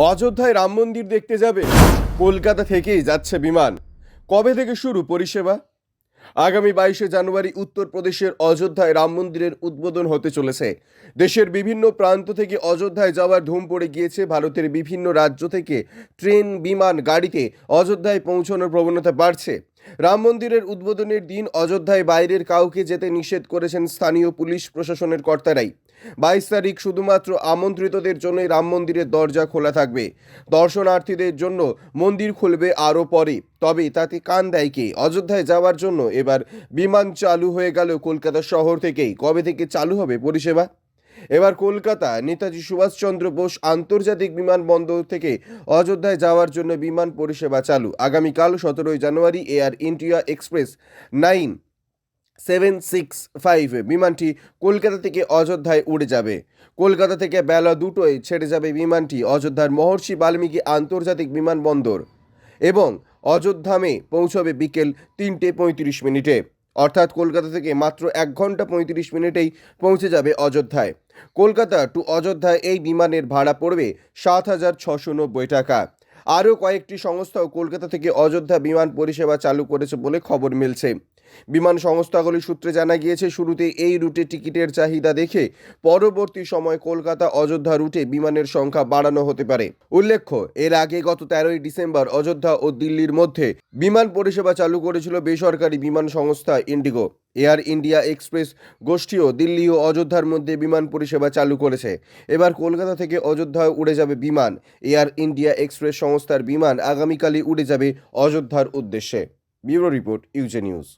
অযোধ্যায় রাম মন্দির দেখতে যাবে? কলকাতা থেকেই যাচ্ছে বিমান। কবে থেকে শুরু পরিষেবা? আগামী 22শে জানুয়ারি উত্তরপ্রদেশের অযোধ্যায় রাম মন্দিরের উদ্বোধন হতে চলেছে। দেশের বিভিন্ন প্রান্ত থেকে অযোধ্যায় যাওয়ার ধুম পড়ে গিয়েছে। ভারতের বিভিন্ন রাজ্য থেকে ট্রেন, বিমান, গাড়িতে অযোধ্যায় পৌঁছানোর প্রবণতা বাড়ছে। রাম মন্দিরের উদ্বোধনের দিন অযোধ্যায় বাইরের কাউকে যেতে নিষেধ করেছেন স্থানীয় পুলিশ প্রশাসনের কর্তারাই। 22 তারিখ শুধুমাত্র আমন্ত্রিতদের জন্যই রাম মন্দিরের দরজা খোলা থাকবে। দর্শনার্থীদের জন্য মন্দির খুলবে আরও পরে। তবে তাতে কান দেয় কে? অযোধ্যায় যাওয়ার জন্য এবার বিমান চালু হয়ে গেল কলকাতা শহর থেকেই। কবে থেকে চালু হবে পরিষেবা? এবার কলকাতা নেতাজি সুভাষচন্দ্র বোস আন্তর্জাতিক বিমানবন্দর থেকে অযোধ্যায় যাওয়ার জন্য বিমান পরিষেবা চালু। আগামীকাল 17ই জানুয়ারি এয়ার ইন্ডিয়া এক্সপ্রেস 9765 বিমানটি কলকাতা থেকে অযোধ্যায় উড়ে যাবে। কলকাতা থেকে বেলা 2টোয় ছেড়ে যাবে বিমানটি অযোধ্যার মহর্ষি বাল্মীকি আন্তর্জাতিক বিমানবন্দর এবং অযোধ্যামে পৌঁছবে বিকেল 3:35 মিনিটে। অর্থাৎ কলকাতা থেকে মাত্র 1 ঘন্টা 35 মিনিটেই পৌঁছে যাবে অযোধ্যায়। কলকাতা টু অযোধ্যায় এই বিমানের ভাড়া পড়বে 7,690 টাকা। আরও কয়েকটি সংস্থাও কলকাতা থেকে অযোধ্যা বিমান পরিষেবা চালু করেছে বলে খবর মিলছে। বিমান সংস্থাগুলির সূত্রে জানা গিয়েছে, শুরুতে এই রুটে টিকিটের চাহিদা দেখে পরবর্তী সময় কলকাতা অযোধ্যা রুটে বিমানের সংখ্যা বাড়ানো হতে পারে। উল্লেখ্য, এর আগে গত 13ই ডিসেম্বর অযোধ্যা ও দিল্লির মধ্যে বিমান পরিষেবা চালু করেছিল বেসরকারি বিমান সংস্থা ইন্ডিগো। এয়ার ইন্ডিয়া এক্সপ্রেস গোষ্ঠীও দিল্লি ও অযোধ্যার মধ্যে বিমান পরিষেবা চালু করেছে। এবার কলকাতা থেকে অযোধ্যায় উড়ে যাবে বিমান। এয়ার ইন্ডিয়া এক্সপ্রেস সংস্থার বিমান আগামীকালই উড়ে যাবে অযোধ্যার উদ্দেশ্যে। ব্যুরো রিপোর্ট, ইউজে নিউজ।